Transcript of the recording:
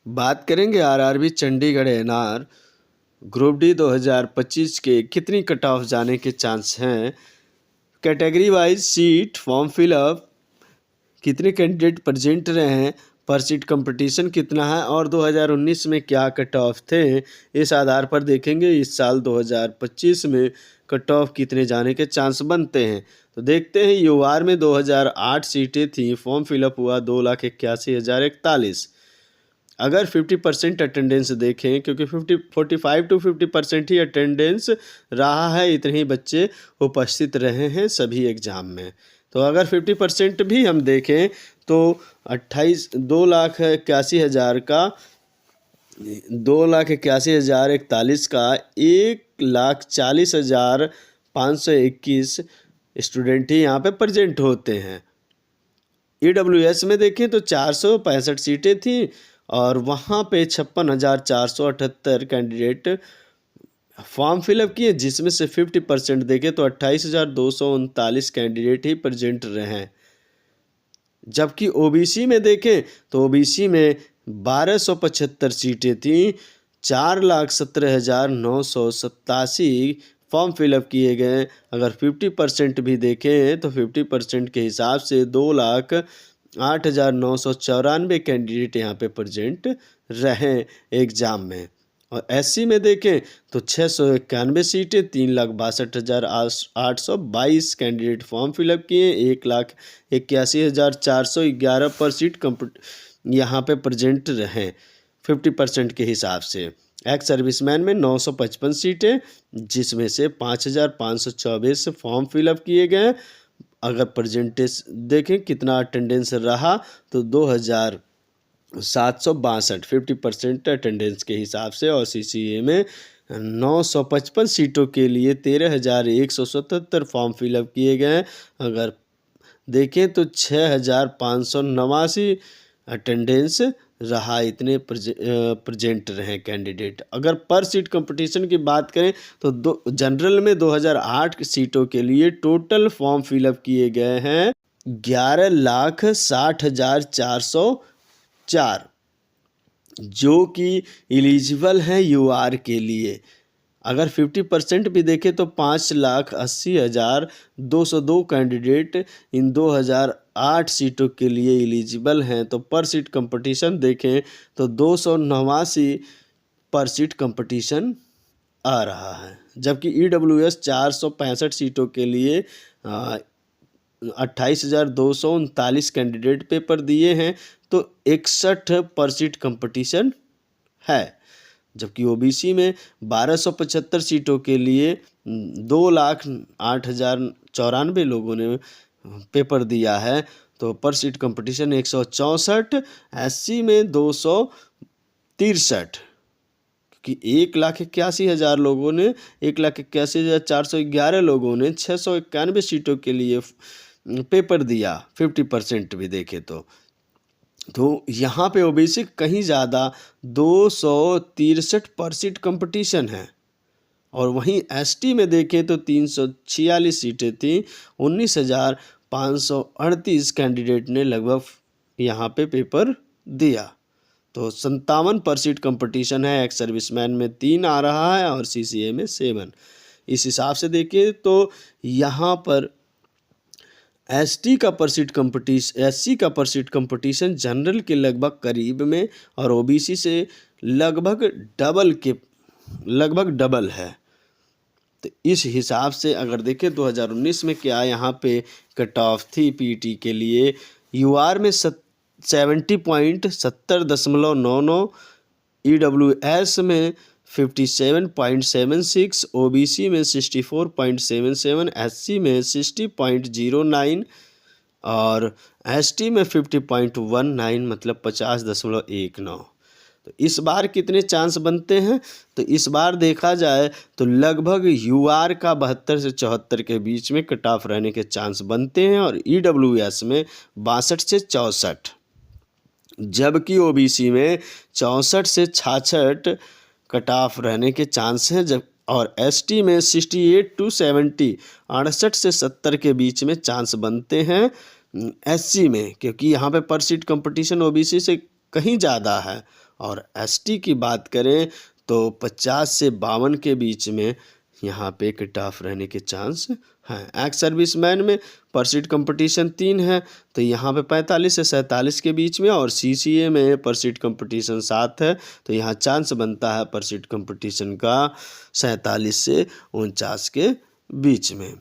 बात करेंगे RRB Chandigarh NR group D 2025 के कितनी कट ऑफ जाने के चांस हैं। Category wise seat form fill up कितने कैंडिडेट प्रेजेंट रहे हैं, पर सीट कंपटीशन कितना है और 2019 में क्या कट ऑफ थे, इस आधार पर देखेंगे इस साल 2025 में कट ऑफ कितने जाने के चांस बनते हैं। तो देखते हैं यूआर में 2008 सीटें थी, फॉर्म फिलअप हुआ 2,81,041। अगर 50% अटेंडेंस देखें, क्योंकि 45 to 50% ही अटेंडेंस रहा है, इतने ही बच्चे उपस्थित रहे हैं सभी एग्ज़ाम में। तो अगर 50% भी हम देखें तो 2,81,000 का 2,81,041 का 1,40,521 स्टूडेंट ही यहाँ पे प्रेजेंट होते हैं। ईडब्ल्यूएस में देखें तो 465 सीटें थी और वहाँ पे 56,478 कैंडिडेट फॉर्म फिलअप किए, जिसमें से 50% देखें तो 28,239 कैंडिडेट ही प्रेजेंट रहे हैं। जबकि ओबीसी में देखें तो ओबीसी में 1,275 सीटें थी, 4,17,987 फॉर्म फिलअप किए गए। अगर 50% भी देखें तो 50% के हिसाब से 2,08,994 कैंडिडेट यहाँ पे प्रेजेंट रहे एग्ज़ाम में। और एससी में देखें तो 691 सीटें, 3,62,822 कैंडिडेट फॉर्म फिलअप किए, 1,81,411 पर सीट यहाँ पे प्रेजेंट रहे 50% के हिसाब से। एक्स सर्विसमैन में 955 सीटें, जिसमें से 5,524 फॉर्म फिलअप किए गए। अगर परसेंटेज देखें कितना अटेंडेंस रहा तो 2,762 50% अटेंडेंस के हिसाब से। और सीसीए में 955 सीटों के लिए 13,177 फॉर्म फिलअप किए गए। अगर देखें तो 6,589 अटेंडेंस रहा, इतने प्रेजेंट रहे कैंडिडेट। अगर पर सीट कंपटीशन की बात करें तो जनरल में 2008 सीटों के लिए टोटल फॉर्म फिलअप किए गए हैं 11,60,404, जो कि एलिजिबल हैं यूआर के लिए। अगर 50% भी देखें तो 5,80,202 कैंडिडेट इन 2008 सीटों के लिए एलिजिबल हैं। तो पर सीट कंपटीशन देखें तो 289 पर सीट कंपटीशन आ रहा है। जबकि ईडब्ल्यूएस 465 सीटों के लिए 28,239 कैंडिडेट पेपर दिए हैं, तो 61 पर सीट कंपटीशन है। जबकि ओबीसी में 1,275 सीटों के लिए 2,08,094 लोगों ने पेपर दिया है, तो पर सीट कंपटीशन 164। एससी में 263, क्योंकि 1,81,000 लोगों ने 1,81,411 लोगों ने 691 सीटों के लिए पेपर दिया। 50% भी देखे तो यहाँ पे ओबीसी कहीं ज़्यादा 263 पर सीट कंपटीशन है। और वहीं एसटी में देखें तो 346 सीटें थी, 19,538 कैंडिडेट ने लगभग यहाँ पे पेपर दिया। तो 57 पर सीट कंपटीशन है। एक्स सर्विसमैन में 3 आ रहा है और सीसीए में 7। इस हिसाब से देखें तो यहाँ पर एससी का पर सीट कंपटीशन जनरल के लगभग करीब में और ओबीसी से लगभग डबल है। तो इस हिसाब से अगर देखें 2019 में क्या यहाँ पे कट ऑफ थी पीटी के लिए, यूआर में 70.70.99, ईडब्ल्यूएस में 57.76, ओबीसी में 64.77, एससी में 60.09 और एसटी में 50.19, मतलब 50.19। तो इस बार कितने चांस बनते हैं, तो इस बार देखा जाए तो लगभग यूआर का 72 से 74 के बीच में कट ऑफ रहने के चांस बनते हैं और ईडब्ल्यूएस में 62 से 64, जबकि ओबीसी में 64 से 66 कट ऑफ रहने के चांस हैं। जब और एसटी में 68 to 70 68 से 70 के बीच में चांस बनते हैं एससी में, क्योंकि यहाँ पे पर सीट कंपटीशन ओबीसी से कहीं ज़्यादा है और एसटी की बात करें तो 50 से 52 के बीच में यहाँ पे कट ऑफ रहने के चांस हैं। एक्स सर्विसमैन में पर सीट कंपटीशन 3 है तो यहाँ पे 45 से 47 के बीच में, और सीसीए में पर सीट कंपटीशन 7 है तो यहाँ चांस बनता है पर सीट कंपटीशन का 47 से 49 के बीच में।